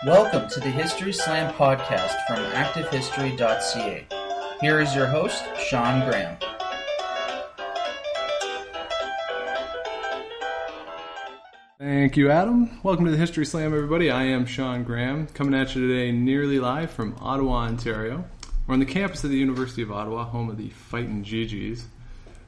Welcome to the History Slam podcast from ActiveHistory.ca. Here is your host, Sean Graham. Thank you, Adam. Welcome to the History Slam, everybody. I am Sean Graham, coming at you today nearly live from Ottawa, Ontario. We're on the campus of the University of Ottawa, home of the Fightin' GGs,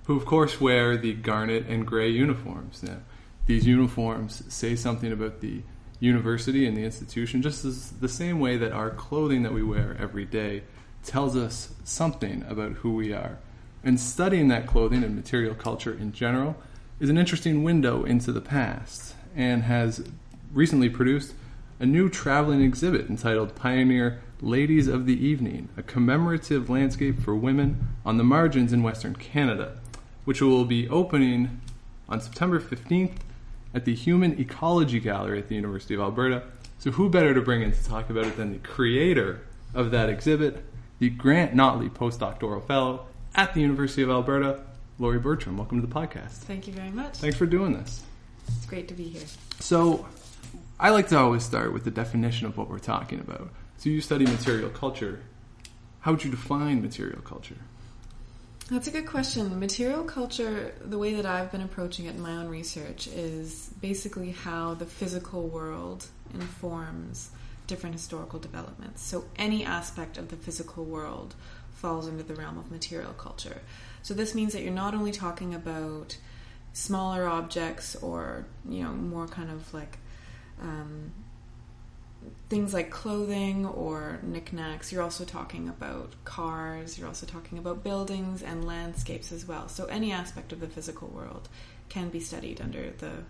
who of course wear the garnet and gray uniforms. Now, these uniforms say something about the university and the institution, just as the same way that our clothing that we wear every day tells us something about who we are. And studying that clothing and material culture in general is an interesting window into the past, and has recently produced a new traveling exhibit entitled Pioneer Ladies of the Evening, a commemorative landscape for women on the margins in Western Canada, which will be opening on September 15th at the Human Ecology Gallery at the University of Alberta. So who better to bring in to talk about it than the creator of that exhibit, the Grant Notley Postdoctoral Fellow at the University of Alberta, Laurie Bertram. Welcome to the podcast. Thank you very much. Thanks for doing this. It's great to be here. So I like to always start with the definition of what we're talking about. So you study material culture. How would you define material culture? That's a good question. Material culture, the way that I've been approaching it in my own research, is basically how the physical world informs different historical developments. So any aspect of the physical world falls into the realm of material culture. So this means that you're not only talking about smaller objects or, more kind of like things like clothing or knickknacks. You're also talking about cars, you're also talking about buildings and landscapes as well. So any aspect of the physical world can be studied under the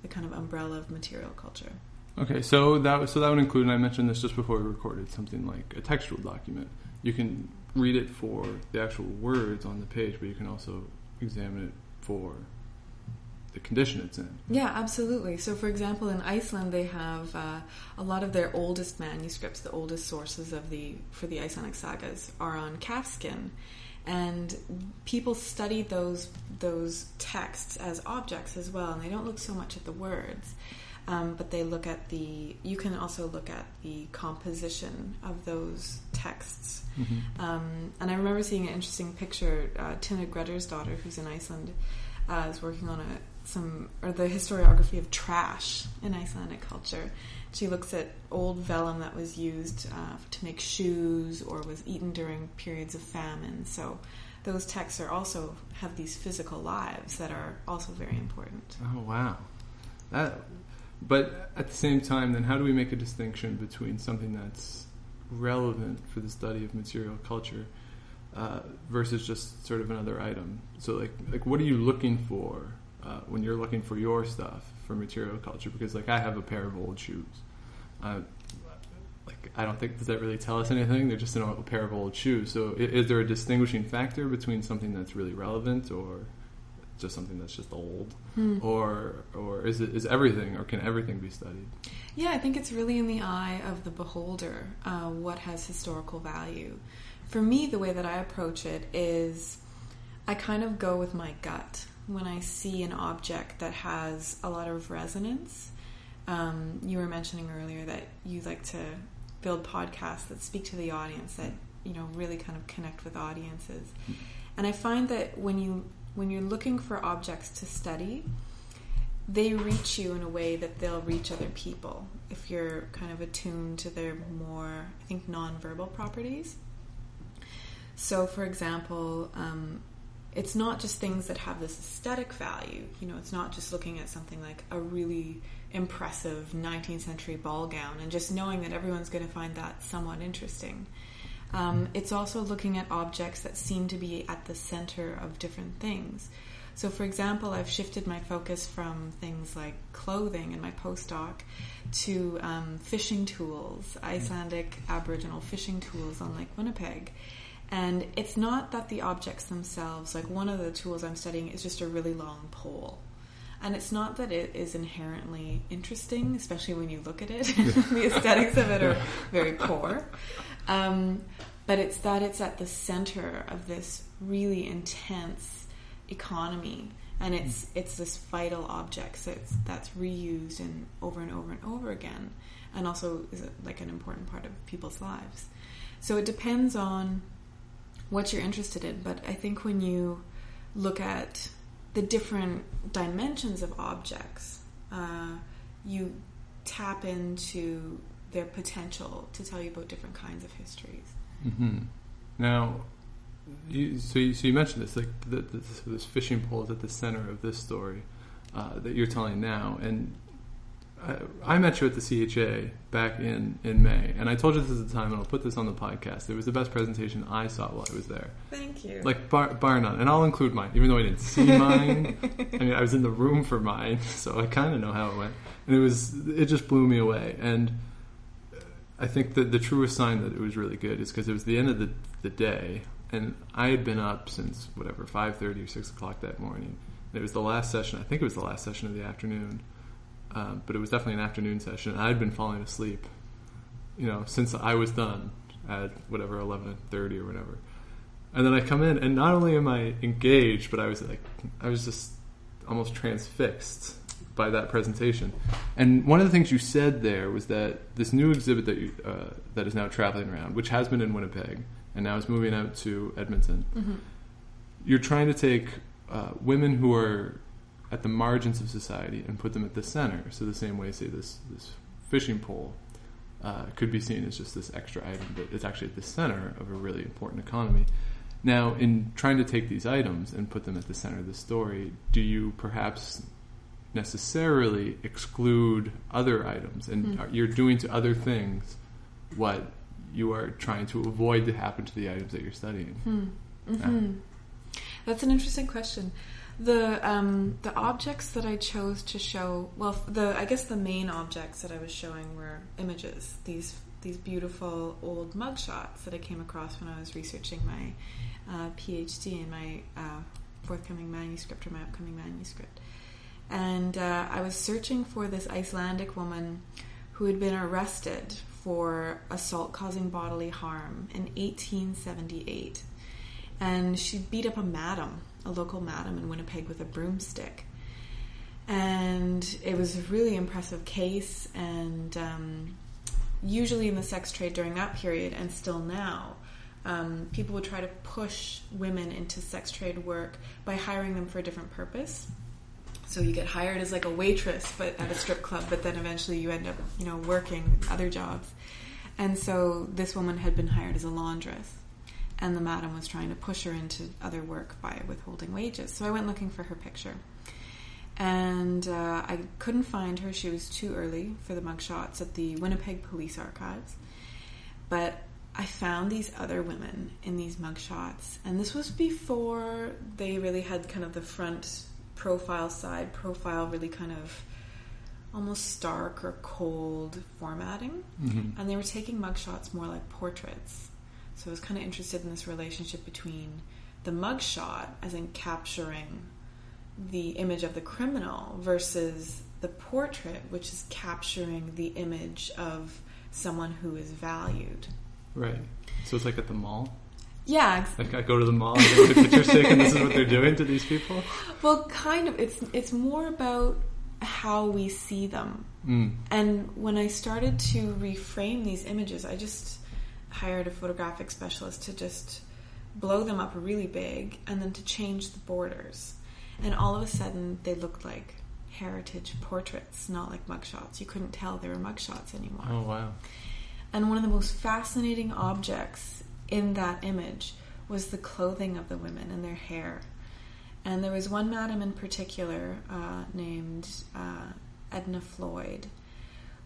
kind of umbrella of material culture. Okay, so that would include, and I mentioned this just before we recorded, something like a textual document. You can read it for the actual words on the page, but you can also examine it for the condition it's in. Yeah, absolutely. So, for example, in Iceland, they have a lot of their oldest manuscripts, the oldest sources for the Icelandic sagas, are on calfskin, and people study those texts as objects as well, and they don't look so much at the words, but they look at you can also look at the composition of those texts. Mm-hmm. And I remember seeing an interesting picture. Tina Gretter's daughter, who's in Iceland, is working on the historiography of trash in Icelandic culture. She looks at old vellum that was used to make shoes or was eaten during periods of famine. So those texts also have these physical lives that are also very important. Oh, wow. But at the same time, then how do we make a distinction between something that's relevant for the study of material culture versus just sort of another item? So like what are you looking for when you're looking for your stuff for material culture? Because I have a pair of old shoes. I don't think, does that really tell us anything? They're just a pair of old shoes. So is there a distinguishing factor between something that's really relevant or just something that's just old? Or is everything, or can everything be studied? Yeah, I think it's really in the eye of the beholder, what has historical value. For me, the way that I approach it is I kind of go with my gut. When I see an object that has a lot of resonance, you were mentioning earlier that you like to build podcasts that speak to the audience, that really kind of connect with audiences. And I find that when you're looking for objects to study, they reach you in a way that they'll reach other people if you're kind of attuned to their more, I think, nonverbal properties. So, for example, it's not just things that have this aesthetic value. It's not just looking at something like a really impressive 19th century ball gown and just knowing that everyone's going to find that somewhat interesting. It's also looking at objects that seem to be at the center of different things. So, for example, I've shifted my focus from things like clothing in my postdoc to fishing tools, Icelandic Aboriginal fishing tools on Lake Winnipeg. And it's not that the objects themselves, like one of the tools I'm studying is just a really long pole. And it's not that it is inherently interesting, especially when you look at it. The aesthetics of it are very poor. But it's that it's at the center of this really intense economy And it's this vital object that's reused and over and over again, and also is like an important part of people's lives. So it depends on what you're interested in, but I think when you look at the different dimensions of objects, you tap into their potential to tell you about different kinds of histories. Mm-hmm. Now, so you mentioned this, like this fishing pole is at the center of this story that you're telling now, and I met you at the CHA back in May, and I told you this at the time, and I'll put this on the podcast. It was the best presentation I saw while I was there. Thank you. Like bar none, and I'll include mine, even though I didn't see mine. I mean, I was in the room for mine, so I kind of know how it went, and it just blew me away. And I think that the truest sign that it was really good is because it was the end of the day. And I had been up since, 5:30 or 6 o'clock that morning. It was the last session. I think it was the last session of the afternoon. But it was definitely an afternoon session. I had been falling asleep, since I was done at 11:30 or whatever. And then I come in, and not only am I engaged, but I was just almost transfixed by that presentation. And one of the things you said there was that this new exhibit that is now traveling around, which has been in Winnipeg, and now is moving out to Edmonton. Mm-hmm. You're trying to take women who are at the margins of society and put them at the center. So the same way, say, this fishing pole could be seen as just this extra item, but it's actually at the center of a really important economy. Now, in trying to take these items and put them at the center of the story, do you perhaps necessarily exclude other items, and you're doing to other things what you are trying to avoid to happen to the items that you're studying? Mm-hmm. That's an interesting question. The objects that I chose to show, I guess the main objects that I was showing were images. These beautiful old mugshots that I came across when I was researching my PhD and my forthcoming manuscript, or my upcoming manuscript. And I was searching for this Icelandic woman who had been arrested for assault causing bodily harm in 1878. And she beat up a local madam in Winnipeg with a broomstick. And it was a really impressive case, and usually in the sex trade during that period, and still now, people would try to push women into sex trade work by hiring them for a different purpose. So you get hired as like a waitress but at a strip club, but then eventually you end up, working other jobs. And so this woman had been hired as a laundress, and the madam was trying to push her into other work by withholding wages. So I went looking for her picture, and I couldn't find her. She was too early for the mugshots at the Winnipeg Police Archives. But I found these other women in these mugshots, and this was before they really had kind of the front profile, side profile, really kind of almost stark or cold formatting. Mm-hmm. And they were taking mugshots more like portraits. So I was kind of interested in this relationship between the mugshot, as in capturing the image of the criminal, versus the portrait, which is capturing the image of someone who is valued. Right. So it's like at the mall? Yeah. Like I go to the mall and get my picture taken, and this is what they're doing to these people? Well, kind of. It's more about how we see them. Mm. And when I started to reframe these images, I just hired a photographic specialist to just blow them up really big and then to change the borders. And all of a sudden, they looked like heritage portraits, not like mugshots. You couldn't tell they were mugshots anymore. Oh, wow. And one of the most fascinating objects in that image was the clothing of the women and their hair. And there was one madam in particular named Edna Floyd,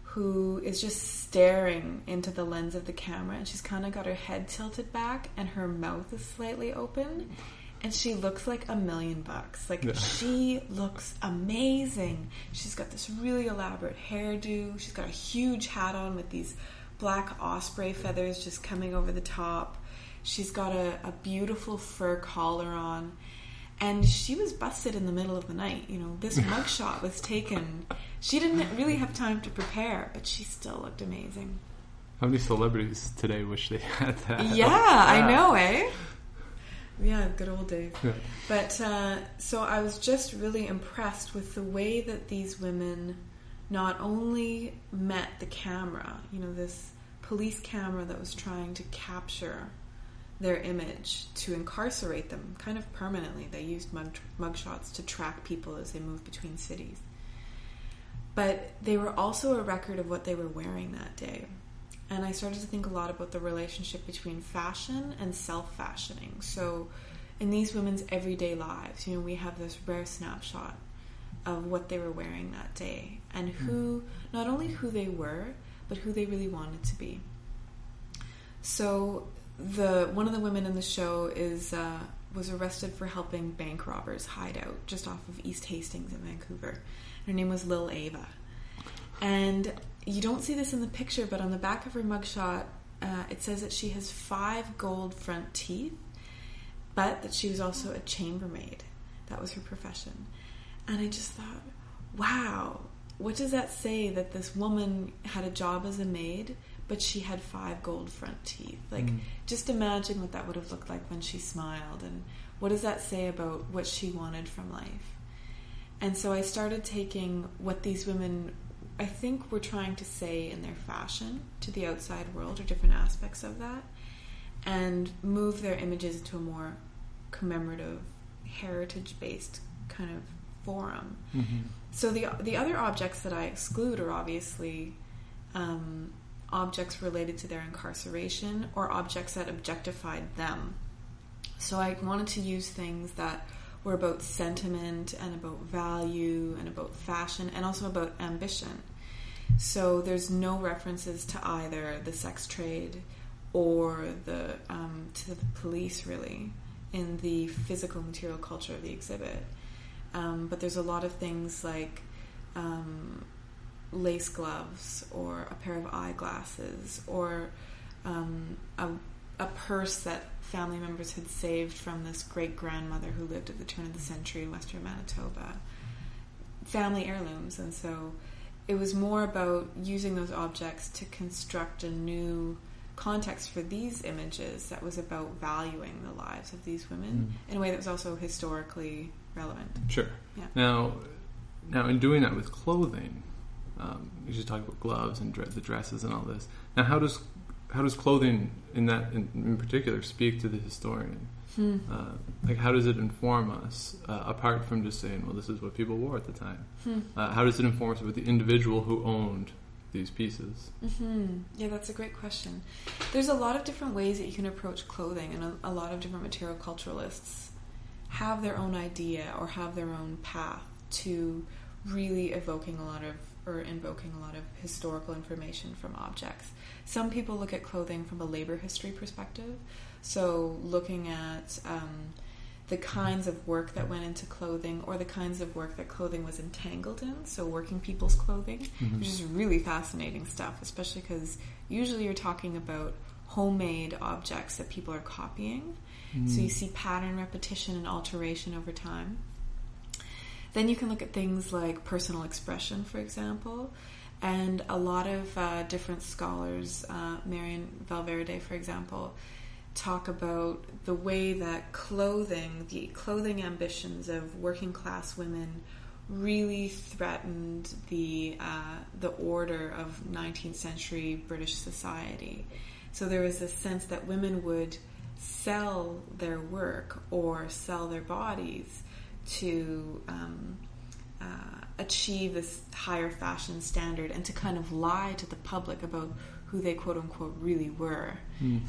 who is just staring into the lens of the camera, and she's kind of got her head tilted back and her mouth is slightly open, and she looks like $1 million. She looks amazing. She's got this really elaborate hairdo. She's got a huge hat on with these black osprey feathers just coming over the top. She's got a beautiful fur collar on. And she was busted in the middle of the night. This mugshot was taken. She didn't really have time to prepare, but she still looked amazing. How many celebrities today wish they had that? Yeah, I know, eh? Yeah, good old days. Yeah. But so I was just really impressed with the way that these women not only met the camera, this police camera that was trying to capture their image to incarcerate them kind of permanently. They used mugshots to track people as they moved between cities. But they were also a record of what they were wearing that day. And I started to think a lot about the relationship between fashion and self-fashioning. So in these women's everyday lives, we have this rare snapshot of what they were wearing that day and not only who they were, but who they really wanted to be. So one of the women in the show was arrested for helping bank robbers hide out just off of East Hastings in Vancouver. Her name was Lil Ava. And you don't see this in the picture, but on the back of her mugshot, it says that she has 5 gold front teeth, but that she was also a chambermaid. That was her profession. And I just thought, wow, what does that say that this woman had a job as a maid, but she had 5 gold front teeth? Just imagine what that would have looked like when she smiled, and what does that say about what she wanted from life? And so I started taking what these women, I think, were trying to say in their fashion to the outside world, or different aspects of that, and move their images into a more commemorative, heritage-based kind of forum. Mm-hmm. So the other objects that I exclude are obviously objects related to their incarceration or objects that objectified them. So I wanted to use things that were about sentiment and about value and about fashion and also about ambition. So there's no references to either the sex trade or to the police, really, in the physical material culture of the exhibit. But there's a lot of things like lace gloves or a pair of eyeglasses or a purse that family members had saved from this great-grandmother who lived at the turn of the century in western Manitoba. Family heirlooms. And so it was more about using those objects to construct a new context for these images that was about valuing the lives of these women in a way that was also historically relevant. Sure. Yeah. Now in doing that with clothing, you should talk about gloves and the dresses and all this. Now, how does clothing in particular speak to the historian? How does it inform us apart from just saying, well, this is what people wore at the time? How does it inform us about the individual who owned these pieces? Yeah, that's a great question. There's a lot of different ways that you can approach clothing, and a lot of different material culturalists have their own idea or have their own path to really invoking a lot of historical information from objects. Some people look at clothing from a labor history perspective, so looking at the kinds of work that went into clothing or the kinds of work that clothing was entangled in, so working people's clothing, which is really fascinating stuff, especially because usually you're talking about homemade objects that people are copying. So you see pattern repetition and alteration over time. Then you can look at things like personal expression, for example, and a lot of different scholars, Marian Valverde, for example, talk about the way that the clothing ambitions of working class women really threatened the order of 19th century British society. So there was this sense that women would sell their work or sell their bodies to achieve this higher fashion standard and to kind of lie to the public about who they quote-unquote really were.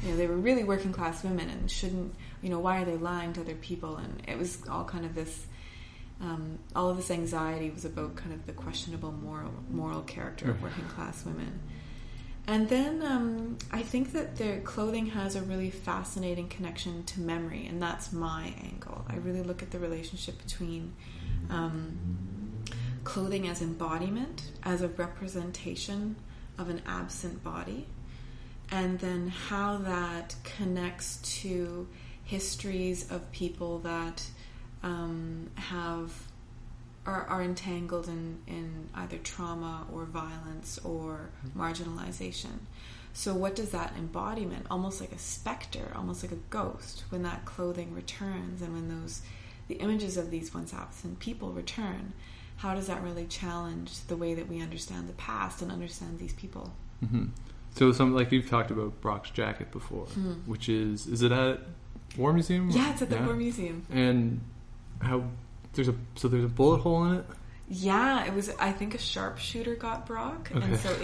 They were really working class women and shouldn't, why are they lying to other people? And it was all kind of this, all of this anxiety was about kind of the questionable moral character of working class women. And then I think that their clothing has a really fascinating connection to memory, and that's my angle. I really look at the relationship between clothing as embodiment, as a representation of an absent body, and then how that connects to histories of people that are entangled in either trauma or violence or marginalization. So what does that embodiment, almost like a specter, almost like a ghost, when that clothing returns and when the images of these once absent people return, how does that really challenge the way that we understand the past and understand these people? Mm-hmm. So something like you've talked about Brock's jacket before, which is it at War Museum? Yeah, it's at the War Museum. And there's a bullet hole in it? Yeah, it was, I think a sharpshooter got Brock, okay. And so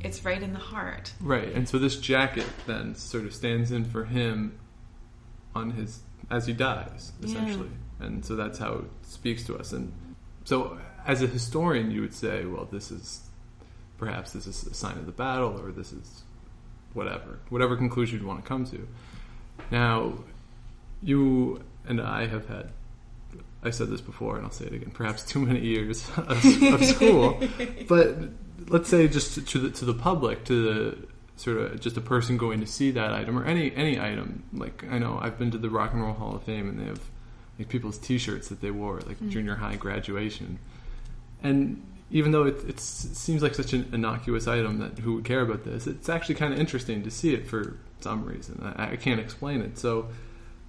it's right in the heart. Right, and so this jacket then sort of stands in for him as he dies, essentially. Yeah. And so that's how it speaks to us. And so as a historian, you would say, well, this is a sign of the battle, or this is whatever conclusion you'd want to come to. Now, you and I have had, I said this before and I'll say it again, perhaps too many years of school, but let's say just to the public, to the sort of just a person going to see that item or any item. Like, I know I've been to the Rock and Roll Hall of Fame and they have like people's t-shirts that they wore at like junior high graduation, and even though it seems like such an innocuous item that who would care about this, it's actually kind of interesting to see it for some reason. I can't explain it. So,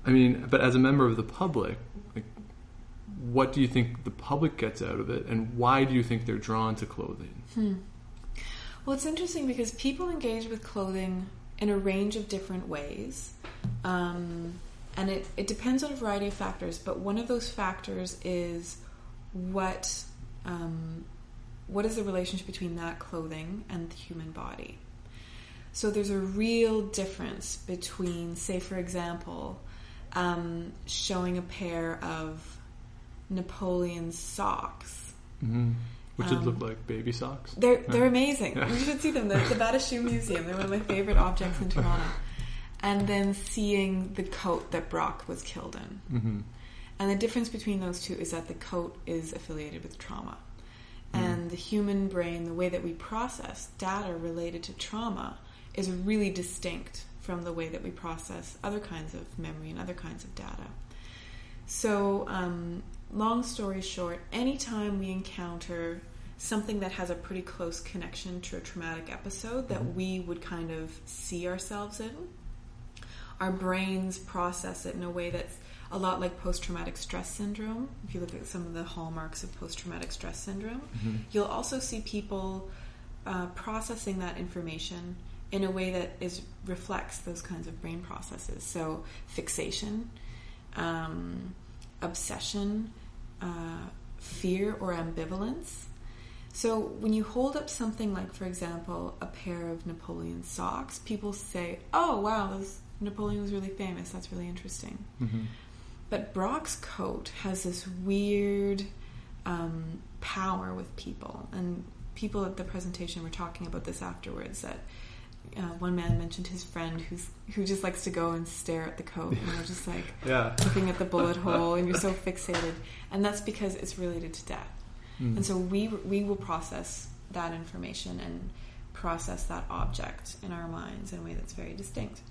I mean, but as a member of the public, like, what do you think the public gets out of it, and why do you think they're drawn to clothing? Well, it's interesting because people engage with clothing in a range of different ways. And it depends on a variety of factors, but one of those factors is what is the relationship between that clothing and the human body. So there's a real difference between, say, for example, showing a pair of Napoleon's socks. Mm-hmm. Which would look like baby socks. They're amazing. Yeah. You should see them. They're the Battershoe Museum. They're one of my favorite objects in Toronto. And then seeing the coat that Brock was killed in. Mm-hmm. And the difference between those two is that the coat is affiliated with trauma. And the human brain, the way that we process data related to trauma, is really distinct from the way that we process other kinds of memory and other kinds of data. So, long story short, anytime we encounter something that has a pretty close connection to a traumatic episode that we would kind of see ourselves in, our brains process it in a way that's a lot like post-traumatic stress syndrome. If you look at some of the hallmarks of post-traumatic stress syndrome, you'll also see people processing that information in a way that reflects those kinds of brain processes. So fixation, obsession, fear or ambivalence. So when you hold up something like, for example, a pair of Napoleon socks, people say, oh, wow, Napoleon was really famous. That's really interesting. Mm-hmm. But Brock's coat has this weird power with people. And people at the presentation were talking about this afterwards, that one man mentioned his friend who just likes to go and stare at the coat, and they're just like looking at the bullet hole, and you're so fixated. And that's because it's related to death. Mm. And so we will process that information and process that object in our minds in a way that's very distinct.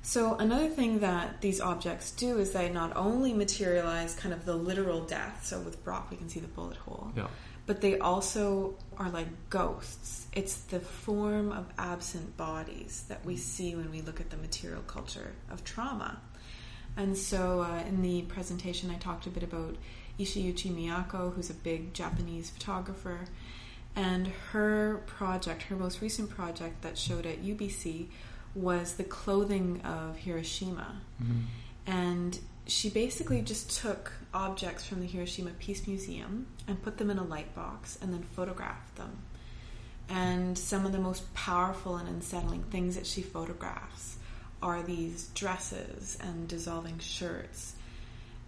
So another thing that these objects do is they not only materialize kind of the literal death, so with Brock we can see the bullet hole, but they also are like ghosts. It's the form of absent bodies that we see when we look at the material culture of trauma. And so in the presentation I talked a bit about Ishiyuchi Miyako, who's a big Japanese photographer, and her most recent project that showed at UBC was the clothing of Hiroshima. Mm-hmm. And she basically just took objects from the Hiroshima Peace Museum and put them in a light box and then photographed them. And some of the most powerful and unsettling things that she photographs are these dresses and dissolving shirts.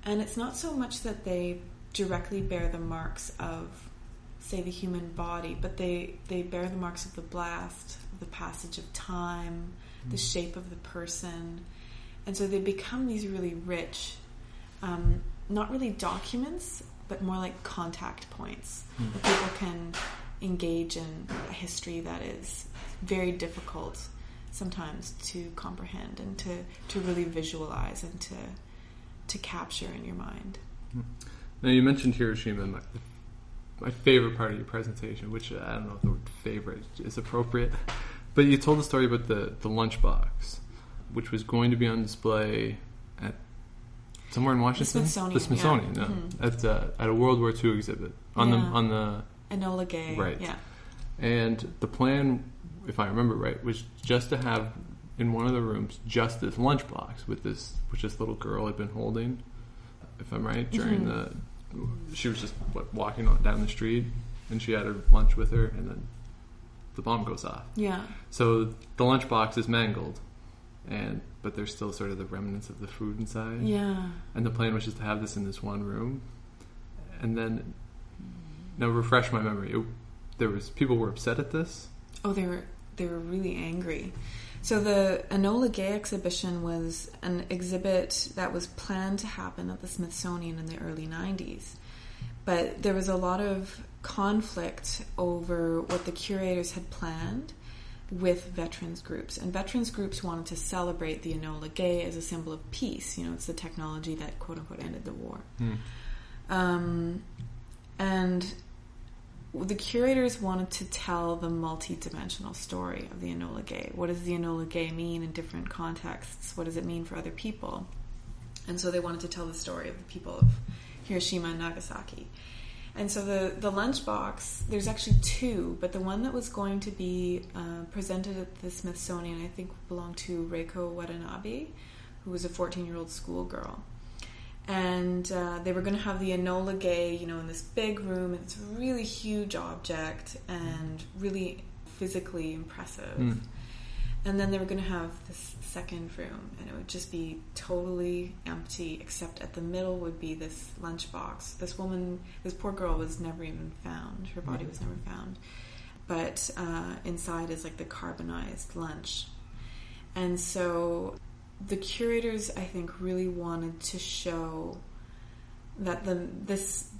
And it's not so much that they directly bear the marks of, say, the human body, but they bear the marks of the blast, the passage of time, the shape of the person. And so they become these really rich, not really documents, but more like contact points where people can engage in a history that is very difficult sometimes to comprehend and to really visualize and to capture in your mind. Now you mentioned Hiroshima. my favorite part of your presentation, which I don't know if the word favorite is appropriate, but you told the story about the lunchbox, which was going to be on display at somewhere in Washington? The Smithsonian, yeah. At a World War II exhibit on the Enola Gay, right. Yeah. And the plan, if I remember right, was just to have in one of the rooms just this lunchbox which this little girl had been holding, if I'm right, during she was just walking down the street and she had her lunch with her, and then the bomb goes off. Yeah. So the lunchbox is mangled, but there's still sort of the remnants of the food inside. Yeah. And the plan was just to have this in this one room, and then now refresh my memory. People were upset at this. Oh, they were really angry. So the Enola Gay exhibition was an exhibit that was planned to happen at the Smithsonian in the early 90s. But there was a lot of conflict over what the curators had planned with veterans groups. And veterans groups wanted to celebrate the Enola Gay as a symbol of peace. It's the technology that, quote-unquote, ended the war. And the curators wanted to tell the multi-dimensional story of the Enola Gay. What does the Enola Gay mean in different contexts? What does it mean for other people? And so they wanted to tell the story of the people of Hiroshima and Nagasaki. And so the lunchbox, there's actually two, but the one that was going to be presented at the Smithsonian, I think, belonged to Reiko Watanabe, who was a 14-year-old schoolgirl. And they were going to have the Enola Gay, in this big room, and it's a really huge object and really physically impressive. And then they were going to have this second room, and it would just be totally empty, except at the middle would be this lunchbox. This poor girl was never even found. Her body was never found. But inside is like the carbonized lunch. And so the curators, I think, really wanted to show that the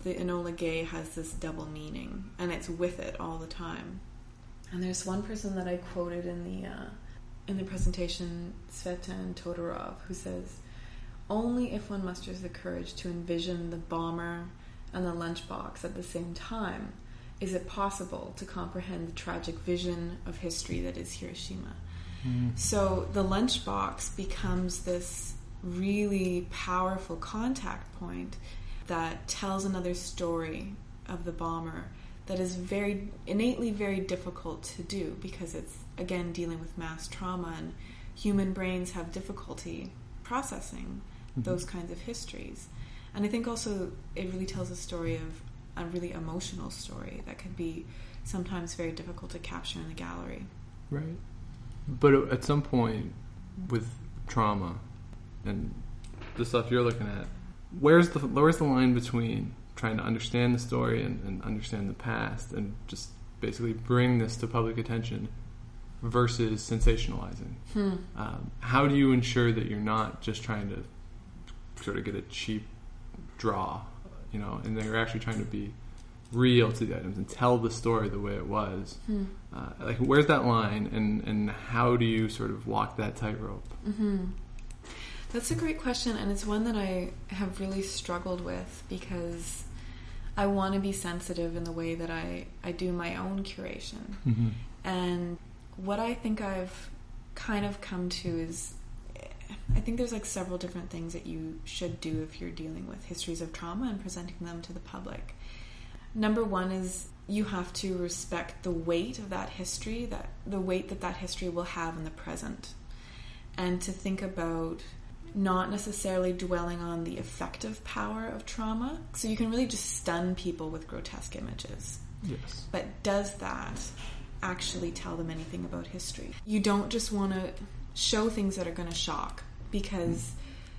Enola Gay has this double meaning, and it's with it all the time. And there's one person that I quoted in the presentation, Svetlana Todorov, who says, "Only if one musters the courage to envision the bomber and the lunchbox at the same time is it possible to comprehend the tragic vision of history that is Hiroshima." So the lunchbox becomes this really powerful contact point that tells another story of the bomber that is very innately very difficult to do, because it's, again, dealing with mass trauma, and human brains have difficulty processing those kinds of histories. And I think also it really tells a story of a really emotional story that can be sometimes very difficult to capture in the gallery. Right. But at some point with trauma and the stuff you're looking at, where's the line between trying to understand the story and understand the past and just basically bring this to public attention versus sensationalizing? How do you ensure that you're not just trying to sort of get a cheap draw, and that you're actually trying to be real to the items and tell the story the way it was? Where's that line, and how do you sort of walk that tightrope? That's a great question, and it's one that I have really struggled with, because I want to be sensitive in the way that I do my own curation. And what I think I've kind of come to is, I think there's several different things that you should do if you're dealing with histories of trauma and presenting them to the public. Number one is you have to respect the weight of that history, the weight that history will have in the present, and to think about not necessarily dwelling on the effective power of trauma. So you can really just stun people with grotesque images. Yes. But does that actually tell them anything about history? You don't just want to show things that are going to shock, because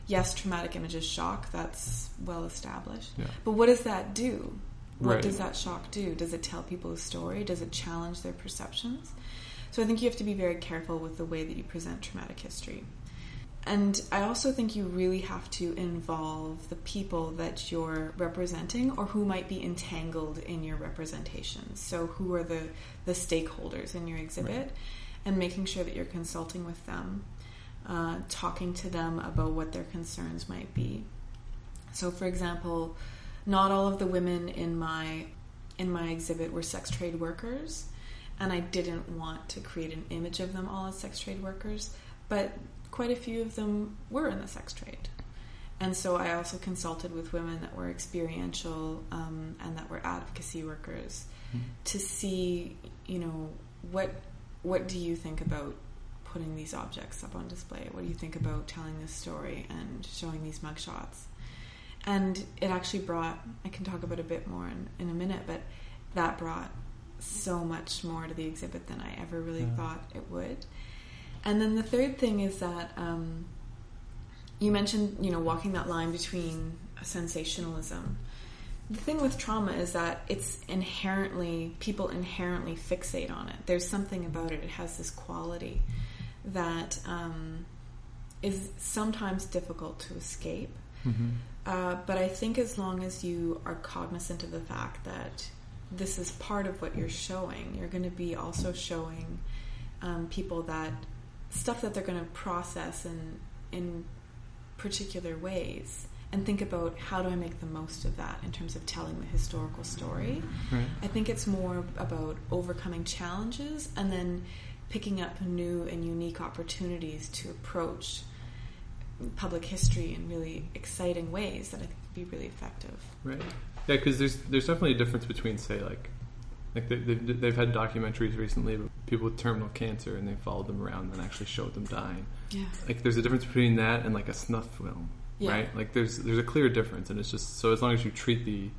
yes, traumatic images shock, that's well established. Yeah. But what does that do? What does that shock do? Does it tell people a story? Does it challenge their perceptions? So I think you have to be very careful with the way that you present traumatic history. And I also think you really have to involve the people that you're representing, or who might be entangled in your representation. So who are the stakeholders in your exhibit, and making sure that you're consulting with them, talking to them about what their concerns might be. So for example, not all of the women in my in my exhibit were sex trade workers, and I didn't want to create an image of them all as sex trade workers, but quite a few of them were in the sex trade. And so I also consulted with women that were experiential and that were advocacy workers to see, what do you think about putting these objects up on display? What do you think about telling this story and showing these mugshots? And it actually brought, I can talk about a bit more in a minute, but that brought so much more to the exhibit than I ever really thought it would. And then the third thing is that you mentioned, walking that line between sensationalism. The thing with trauma is that people inherently fixate on it. There's something about it. It has this quality that is sometimes difficult to escape. But I think as long as you are cognizant of the fact that this is part of what you're showing, you're going to be also showing people that stuff that they're going to process in particular ways, and think about how do I make the most of that in terms of telling the historical story. Right. I think it's more about overcoming challenges and then picking up new and unique opportunities to approach public history in really exciting ways that I think would be really effective. Right. Yeah, because there's definitely a difference between, say, like they've had documentaries recently about people with terminal cancer, and they followed them around and actually showed them dying. Yeah. Like there's a difference between that and like a snuff film, right? Like there's a clear difference, and it's just so as long as you treat the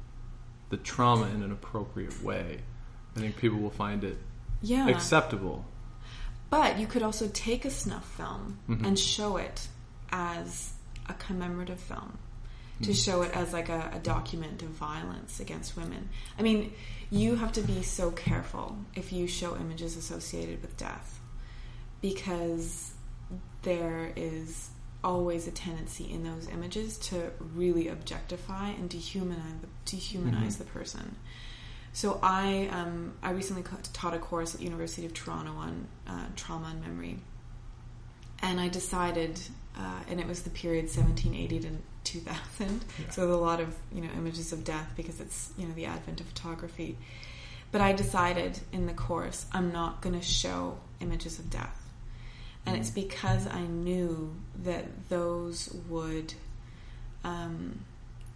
trauma in an appropriate way, I think people will find it acceptable. But you could also take a snuff film and show it as a commemorative film, to show it as like a document of violence against women. I mean, you have to be so careful if you show images associated with death, because there is always a tendency in those images to really objectify and dehumanize the person. So I recently taught a course at the University of Toronto on trauma and memory, and I decided, and it was the period 1780 to 2000, so there's a lot of images of death because it's the advent of photography. But I decided in the course I'm not going to show images of death, and it's because I knew that those would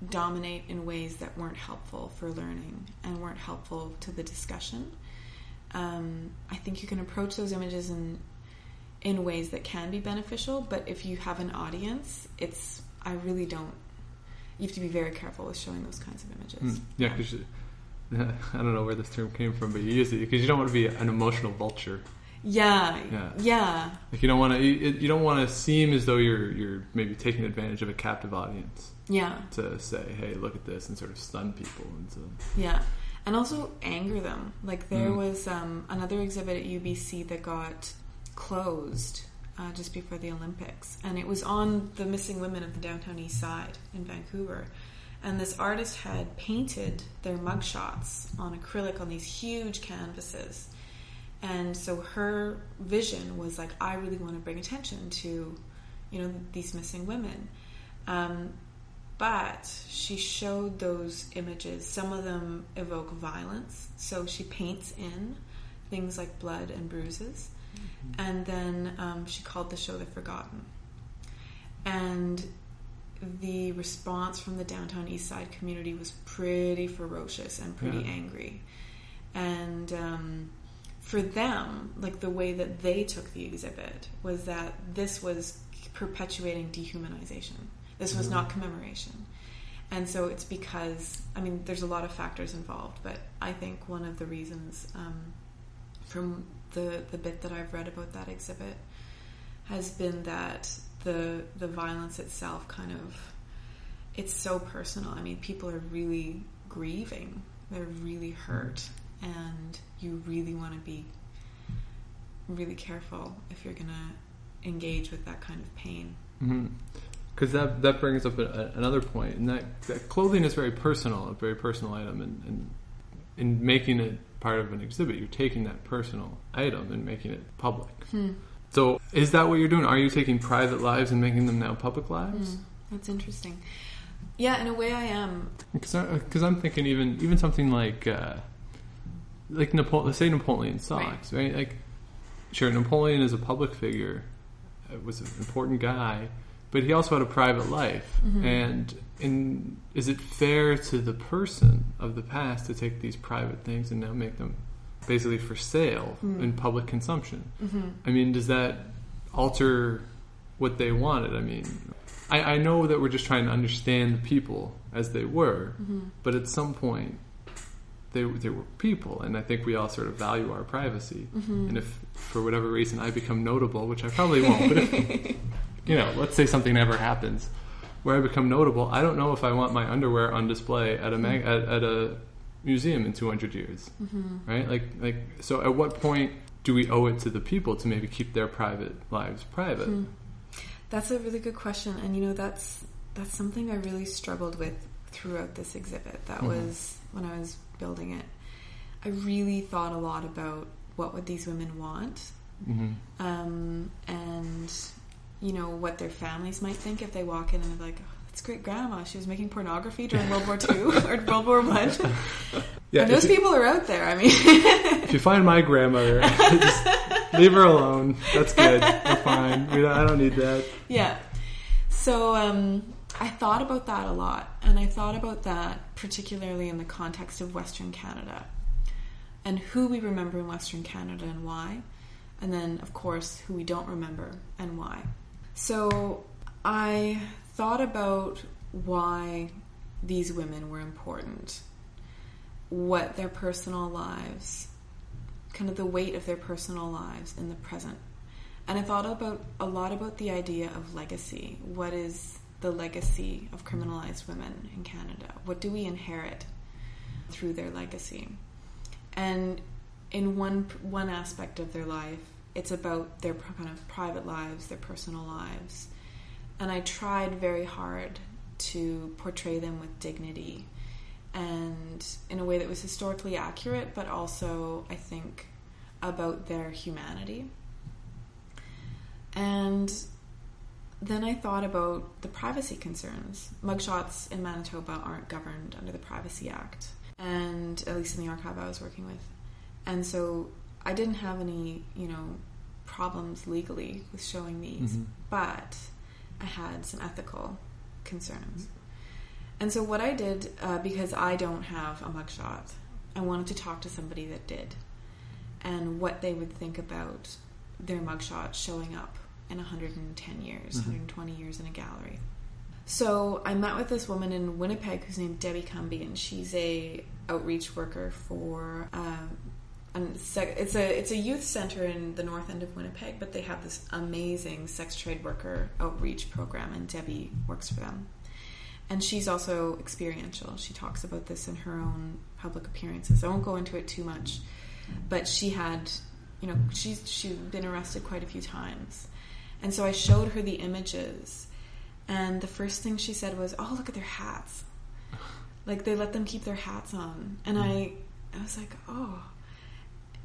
dominate in ways that weren't helpful for learning and weren't helpful to the discussion. I think you can approach those images in ways that can be beneficial, but if you have an audience, you have to be very careful with showing those kinds of images. Yeah, because I don't know where this term came from, but you use it because you don't want to be an emotional vulture. Yeah. Like you don't want to seem as though you're maybe taking advantage of a captive audience. Yeah. To say, hey, look at this, and sort of stun people. Yeah, and also anger them. Like there was another exhibit at UBC that got closed just before the Olympics, and it was on the missing women of the downtown east side in Vancouver, and this artist had painted their mugshots on acrylic on these huge canvases, and so her vision was like, I really want to bring attention to these missing women, but she showed those images. Some of them evoke violence, so she paints in things like blood and bruises. And then she called the show The Forgotten. And the response from the downtown east side community was pretty ferocious and pretty angry. And for them, like the way that they took the exhibit was that this was perpetuating dehumanization. This was not commemoration. And so it's because, there's a lot of factors involved, but I think one of the reasons from the bit that I've read about that exhibit has been that the violence itself it's so personal. People are really grieving. They're really hurt, and you really want to be really careful if you're going to engage with that kind of pain. Because that brings up another point, and that clothing is very personal, a very personal item, and in making it part of an exhibit, you're taking that personal item and making it public. So is that what you're doing? Are you taking private lives and making them now public lives? That's interesting. Yeah, in a way I am. Because I'm thinking even something like let's say Napoleon stocks, right? Like, sure, Napoleon is a public figure, was an important guy, but he also had a private life. And is it fair to the person of the past to take these private things and now make them basically for sale in public consumption? I mean, does that alter what they wanted? I mean, I know that we're just trying to understand the people as they were, but at some point they were people, and I think we all sort of value our privacy. And if for whatever reason I become notable, which I probably won't, but if let's say something ever happens where I become notable, I don't know if I want my underwear on display at a museum in 200 years, right? Like so at what point do we owe it to the people to maybe keep their private lives private? That's a really good question, and that's something I really struggled with throughout this exhibit. That was when I was building it. I really thought a lot about what would these women want, and what their families might think if they walk in and they're like, oh, that's great grandma, she was making pornography during World War II or World War I. Yeah, and those people are out there. I mean, if you find my grandmother, just leave her alone. That's good. We're fine. I don't need that. Yeah. So I thought about that a lot, and I thought about that particularly in the context of Western Canada and who we remember in Western Canada and why, and then, of course, who we don't remember and why. So I thought about why these women were important, what their personal lives, kind of the weight of their personal lives in the present. And I thought a lot about the idea of legacy. What is the legacy of criminalized women in Canada? What do we inherit through their legacy? And in one aspect of their life, it's about their kind of private lives, their personal lives. And I tried very hard to portray them with dignity and in a way that was historically accurate, but also, I think, about their humanity. And then I thought about the privacy concerns. Mugshots in Manitoba aren't governed under the Privacy Act, and at least in the archive I was working with. And so I didn't have any, problems legally with showing these, but I had some ethical concerns. And so what I did, because I don't have a mugshot, I wanted to talk to somebody that did, and what they would think about their mugshot showing up in 110 years, 120 years in a gallery. So I met with this woman in Winnipeg who's named Debbie Cumby, and she's a outreach worker for it's a youth center in the north end of Winnipeg, but they have this amazing sex trade worker outreach program, and Debbie works for them. And she's also experiential. She talks about this in her own public appearances. I won't go into it too much, but she had, she'd been arrested quite a few times. And so I showed her the images, and the first thing she said was, "Oh, look at their hats. Like, they let them keep their hats on." And I was like, oh,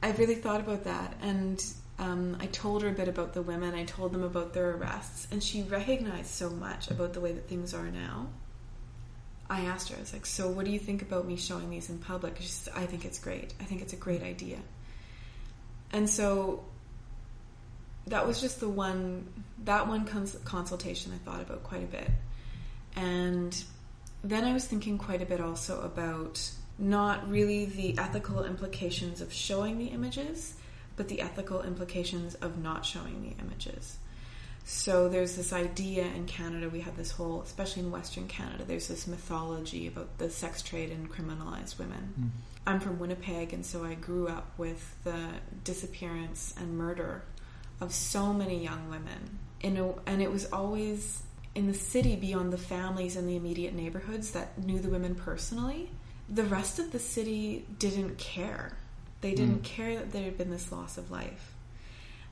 I really thought about that. And I told her a bit about the women. I told them about their arrests, and she recognized so much about the way that things are now. I asked her, I was like, so what do you think about me showing these in public? She said, I think it's great. I think it's a great idea. And so that was just one consultation I thought about quite a bit. And then I was thinking quite a bit also about not really the ethical implications of showing the images, but the ethical implications of not showing the images. So there's this idea in Canada, we have this whole, especially in Western Canada, there's this mythology about the sex trade and criminalized women. I'm from Winnipeg, and so I grew up with the disappearance and murder of so many young women. And it was always in the city, beyond the families and the immediate neighborhoods that knew the women personally. The rest of the city didn't care. They didn't care that there had been this loss of life.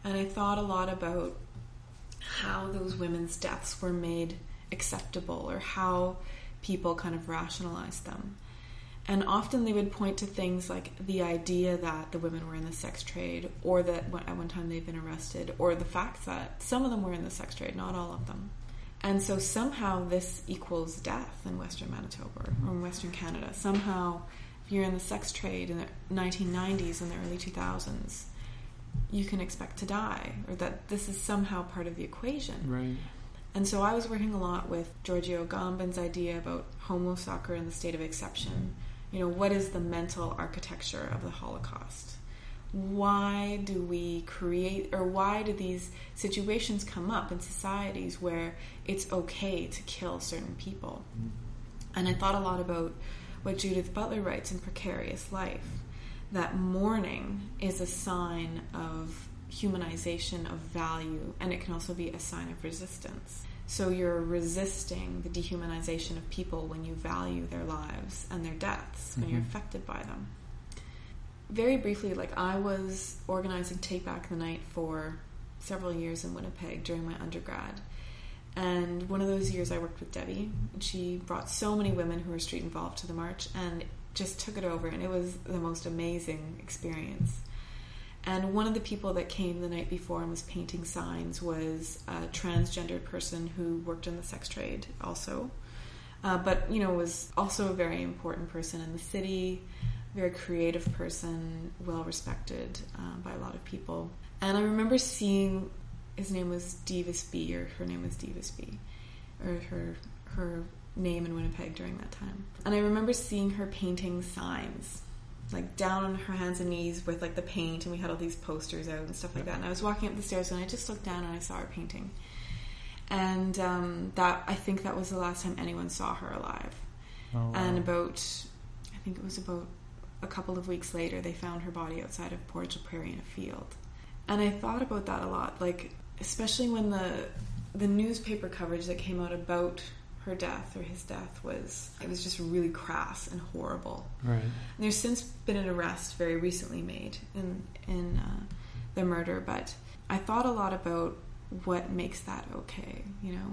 And I thought a lot about how those women's deaths were made acceptable, or how people kind of rationalized them. And often they would point to things like the idea that the women were in the sex trade, or that at one time they'd been arrested, or the fact that some of them were in the sex trade, not all of them. And so somehow this equals death in Western Manitoba or in Western Canada. Somehow, if you're in the sex trade in the 1990s and the early 2000s, you can expect to die, or that this is somehow part of the equation. Right. And so I was working a lot with Giorgio Agamben's idea about homo sacra in the state of exception. What is the mental architecture of the Holocaust? Why do we create, or why do these situations come up in societies where it's okay to kill certain people? And I thought a lot about what Judith Butler writes in Precarious Life, that mourning is a sign of humanization of value, and it can also be a sign of resistance. So you're resisting the dehumanization of people when you value their lives and their deaths, when you're affected by them. Very briefly, I was organizing Take Back the Night for several years in Winnipeg during my undergrad. And one of those years I worked with Debbie, and she brought so many women who were street involved to the march and just took it over, and it was the most amazing experience. And one of the people that came the night before and was painting signs was a transgendered person who worked in the sex trade also, but was also a very important person in the city, very creative person, well respected by a lot of people. And I remember seeing, his name was Davis B, or her name was Davis B, or her name in Winnipeg during that time. And I remember seeing her painting signs, down on her hands and knees with the paint, and we had all these posters out and stuff like that. And I was walking up the stairs and I just looked down and I saw her painting. And I think that was the last time anyone saw her alive. Oh, wow. And I think it was about a couple of weeks later, they found her body outside of Portage La Prairie in a field. And I thought about that a lot, especially when the newspaper coverage that came out about her death or his death was just really crass and horrible. Right. And there's since been an arrest very recently made in the murder, but I thought a lot about what makes that okay.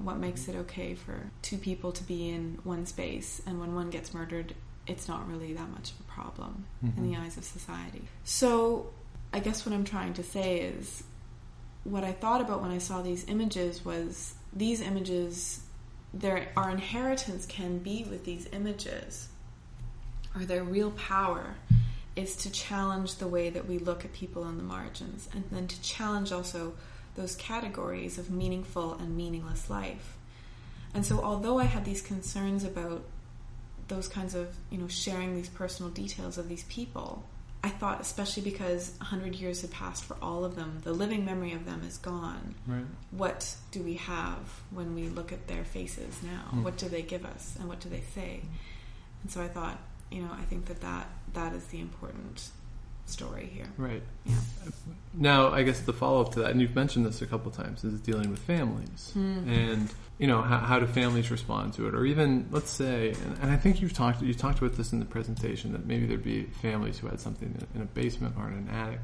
What makes it okay for two people to be in one space, and when one gets murdered, it's not really that much of a problem in the eyes of society. So I guess what I'm trying to say is, what I thought about when I saw these images was, these images, our inheritance can be with these images, or their real power is to challenge the way that we look at people on the margins, and then to challenge also those categories of meaningful and meaningless life. And so although I had these concerns about those kinds of, sharing these personal details of these people, I thought, especially because 100 years had passed for all of them, the living memory of them is gone. Right. What do we have when we look at their faces now? What do they give us, and what do they say? And so I thought, I think that is the important story here. Right. Yeah. Now, I guess the follow-up to that, and you've mentioned this a couple times, is dealing with families. And, how do families respond to it? Or even, let's say, and I think you talked about this in the presentation, that maybe there'd be families who had something in a basement or in an attic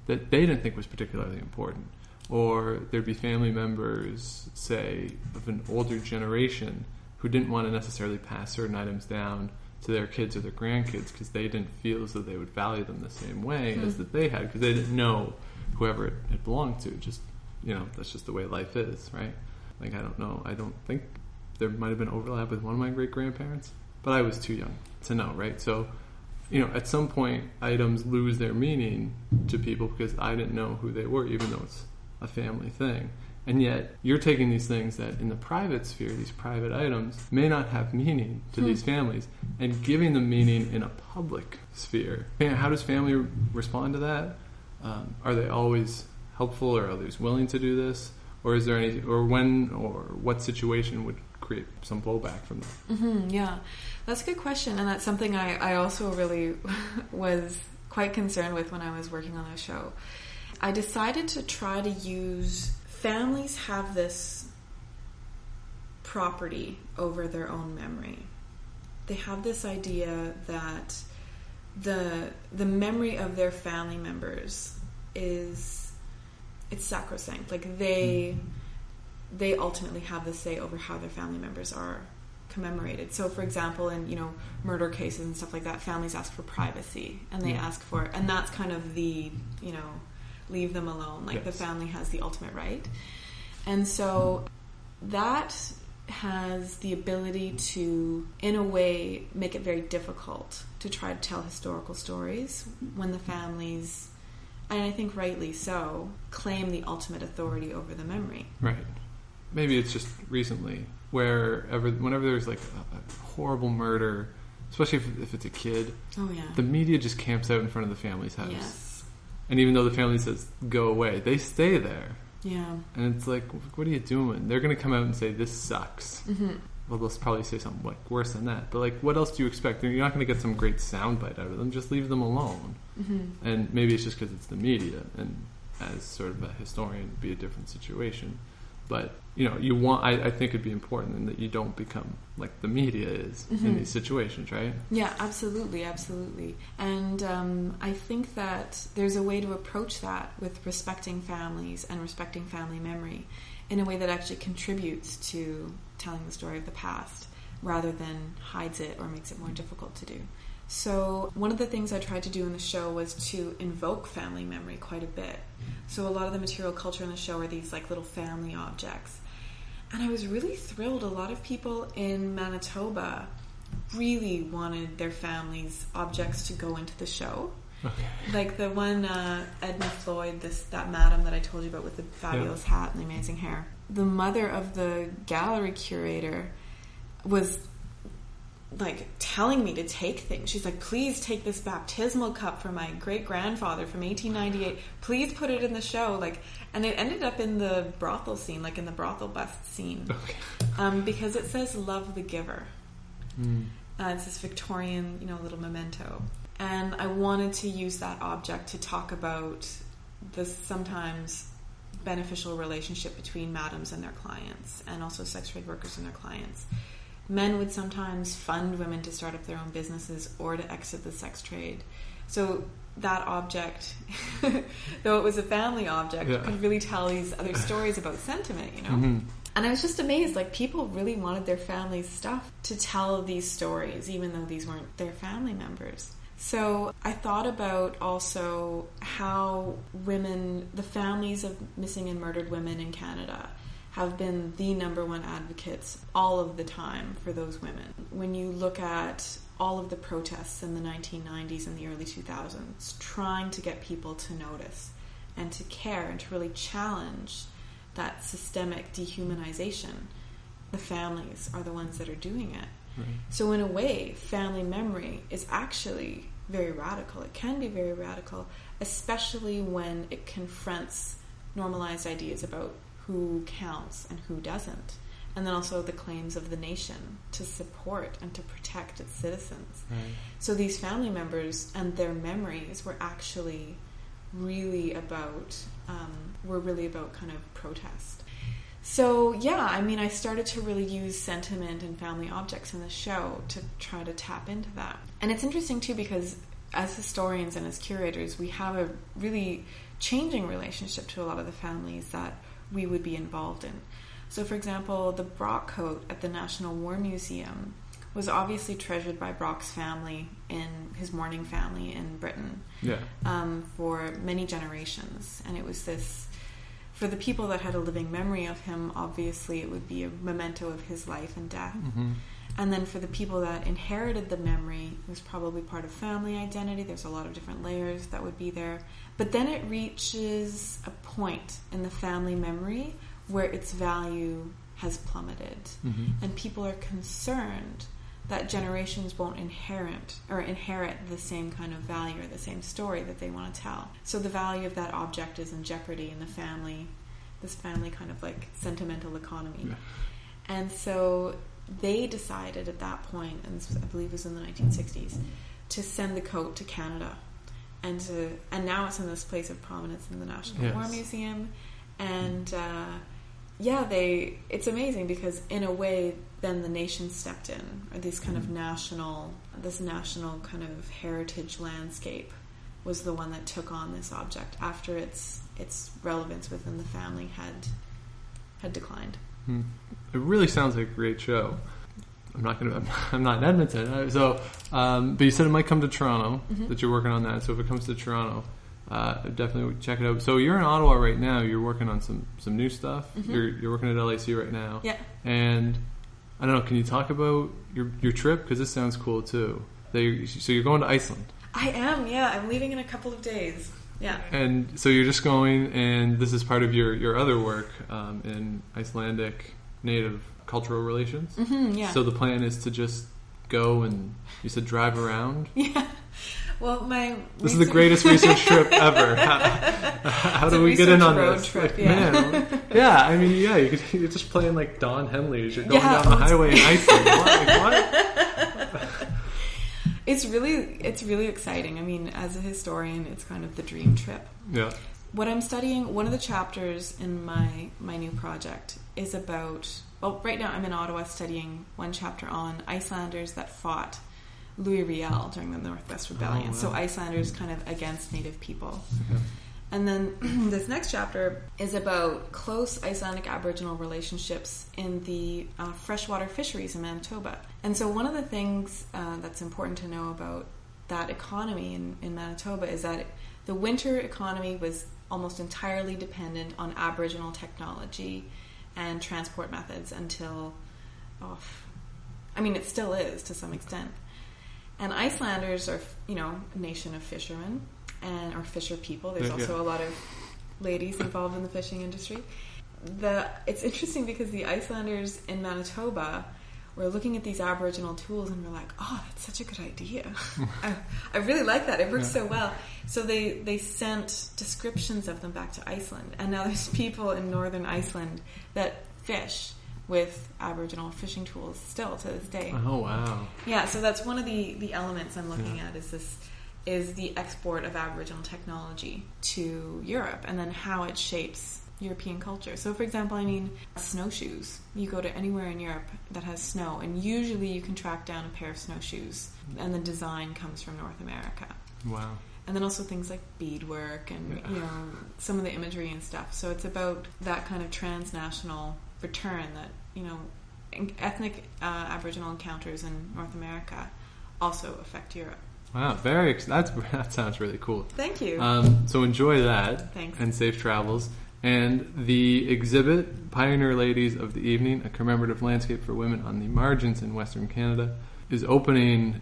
that they didn't think was particularly important. Or there'd be family members, say, of an older generation who didn't want to necessarily pass certain items down to their kids or their grandkids because they didn't feel as though they would value them the same way as that they had, because they didn't know whoever it belonged to. Just, that's just the way life is, right? I don't know. I don't think there might have been overlap with one of my great-grandparents, but I was too young to know, right? So, at some point, items lose their meaning to people because I didn't know who they were, even though it's a family thing. And yet, you're taking these things that in the private sphere, these private items, may not have meaning to these families, and giving them meaning in a public sphere. How does family respond to that? Are they always helpful, or are they willing to do this? Or is there any, or when, or what situation would create some blowback from that? Yeah, that's a good question, and that's something I also really was quite concerned with when I was working on the show. I decided to try to use... Families have this property over their own memory. They have this idea that the memory of their family members it's sacrosanct. They ultimately have the say over how their family members are commemorated. So, for example, in murder cases and stuff like that, families ask for privacy, and they ask for, and that's kind of the leave them alone. The family has the ultimate right. And so that has the ability to, in a way, make it very difficult to try to tell historical stories when the families, and I think rightly so, claim the ultimate authority over the memory. Right. Maybe it's just recently, whenever there's like a horrible murder, especially if it's a kid, the media just camps out in front of the family's house. Yes. And even though the family says, go away, they stay there. Yeah. And it's like, what are you doing? They're going to come out and say, this sucks. Mm-hmm. Well, they'll probably say something like worse than that. But like, what else do you expect? You're not going to get some great soundbite out of them. Just leave them alone. Mm-hmm. And maybe it's just because it's the media. And as sort of a historian, it'd be a different situation. But, I think it'd be important that you don't become like the media is in these situations, right? Yeah, absolutely, absolutely. And I think that there's a way to approach that with respecting families and respecting family memory in a way that actually contributes to telling the story of the past rather than hides it or makes it more difficult to do. So one of the things I tried to do in the show was to invoke family memory quite a bit. So a lot of the material culture in the show are these like little family objects. And I was really thrilled. A lot of people in Manitoba really wanted their family's objects to go into the show. Okay. Like the one, Edna Floyd, that madam that I told you about with the fabulous hat and the amazing hair. The mother of the gallery curator was like telling me to take things. She's like, please take this baptismal cup from my great-grandfather from 1898. Please put it in the show. And it ended up in the brothel scene, like in the brothel bust scene. Okay. Because it says love the giver. It's this Victorian, little memento. And I wanted to use that object to talk about the sometimes beneficial relationship between madams and their clients, and also sex trade workers and their clients. Men would sometimes fund women to start up their own businesses or to exit the sex trade. So that object, though it was a family object, could really tell these other stories about sentiment, Mm-hmm. And I was just amazed, people really wanted their family's stuff to tell these stories, even though these weren't their family members. So I thought about also how women, the families of missing and murdered women in Canada, have been the number one advocates all of the time for those women. When you look at all of the protests in the 1990s and the early 2000s, trying to get people to notice and to care and to really challenge that systemic dehumanization, the families are the ones that are doing it. Right. So in a way, family memory is actually very radical. It can be very radical, especially when it confronts normalized ideas about who counts and who doesn't, and then also the claims of the nation to support and to protect its citizens. Right. So these family members and their memories were actually really about kind of protest. So I started to really use sentiment and family objects in the show to try to tap into that. And it's interesting too, because as historians and as curators, we have a really changing relationship to a lot of the families that we would be involved in. So for example, the Brock coat at the National War Museum was obviously treasured by Brock's family in his mourning family in Britain for many generations. And it was this, for the people that had a living memory of him, obviously it would be a memento of his life and death. Mm-hmm. And then for the people that inherited the memory, it was probably part of family identity. There's a lot of different layers that would be there. But then it reaches a point in the family memory where its value has plummeted. Mm-hmm. And people are concerned that generations won't inherit the same kind of value or the same story that they want to tell. So the value of that object is in jeopardy in this family kind of sentimental economy. Yeah. And so they decided at that point, and I believe it was in the 1960s, to send the coat to Canada. And now it's in this place of prominence in the National War Museum. And it's amazing because in a way then the nation stepped in, or this kind of national kind of heritage landscape was the one that took on this object after its relevance within the family had declined. It really sounds like a great show. I'm not in Edmonton, but you said it might come to Toronto. Mm-hmm. That you're working on that. So if it comes to Toronto, definitely check it out. So you're in Ottawa right now. You're working on some new stuff. Mm-hmm. You're working at LAC right now. Yeah. And I don't know, can you talk about your trip? Because this sounds cool too. So you're going to Iceland. I am, yeah. I'm leaving in a couple of days. Yeah. And so you're just going, and this is part of your other work in Icelandic Native cultural relations? Mm-hmm, yeah. So the plan is to just go and, you said, drive around? Yeah. Well, this is the greatest research trip ever. How do we get in on this? Trip, Yeah, I mean, you're just playing like Don Henley's. You're going down the highway in Iceland. What? It's really exciting. I mean, as a historian, it's kind of the dream trip. Yeah. What I'm studying, one of the chapters in my new project is about, well, right now I'm in Ottawa studying one chapter on Icelanders that fought Louis Riel during the Northwest Rebellion. Oh, wow. So Icelanders kind of against Native people. Okay. And then this next chapter is about close Icelandic Aboriginal relationships in the freshwater fisheries in Manitoba. And so one of the things that's important to know about that economy in Manitoba is that the winter economy was almost entirely dependent on Aboriginal technology and transport methods until, it still is to some extent. And Icelanders are, a nation of fishermen or fisher people. There's also a lot of ladies involved in the fishing industry. It's interesting because the Icelanders in Manitoba were looking at these Aboriginal tools and were like, oh, that's such a good idea. I really like that. It works so well. So they sent descriptions of them back to Iceland. And now there's people in northern Iceland that fish with Aboriginal fishing tools still to this day. Oh, wow. Yeah, so that's one of the elements I'm looking at is the export of Aboriginal technology to Europe and then how it shapes European culture. So, for example, snowshoes. You go to anywhere in Europe that has snow, and usually you can track down a pair of snowshoes, and the design comes from North America. Wow. And then also things like beadwork and, some of the imagery and stuff. So it's about that kind of transnational return that, ethnic Aboriginal encounters in North America also affect Europe. Wow, that sounds really cool. Thank you. So enjoy that. Thanks. And safe travels. And the exhibit, Pioneer Ladies of the Evening, a commemorative landscape for women on the margins in Western Canada, is opening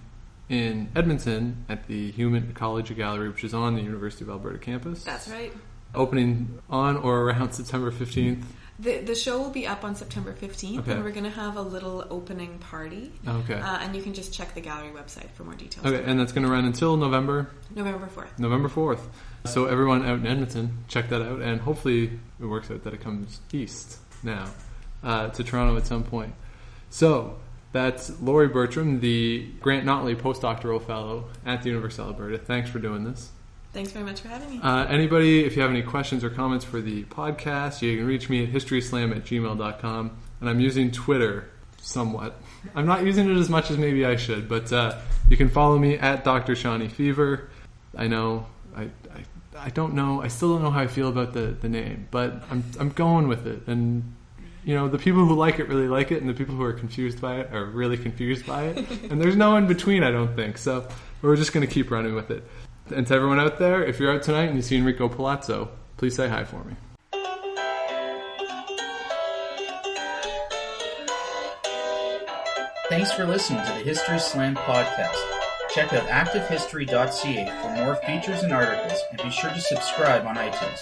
in Edmonton at the Human Ecology Gallery, which is on the University of Alberta campus. That's right. Opening on or around September 15th. The show will be up on September 15th, okay. And we're going to have a little opening party. Okay. And you can just check the gallery website for more details. Okay, and that's going to run until November 4th. November 4th. So everyone out in Edmonton, check that out, and hopefully it works out that it comes east now to Toronto at some point. So that's Laurie Bertram, the Grant Notley postdoctoral fellow at the University of Alberta. Thanks for doing this. Thanks very much for having me. Anybody, if you have any questions or comments for the podcast, you can reach me at historyslam@gmail.com. And I'm using Twitter somewhat. I'm not using it as much as maybe I should, but you can follow me at Dr. Shawnee Fever. I know, I don't know, I still don't know how I feel about the name, but I'm going with it. And, the people who like it really like it, and the people who are confused by it are really confused by it. And there's no in between, I don't think. So we're just going to keep running with it. And to everyone out there, if you're out tonight and you see Enrico Palazzo, please say hi for me. Thanks for listening to the History Slam podcast. Check out ActiveHistory.ca for more features and articles, and be sure to subscribe on iTunes.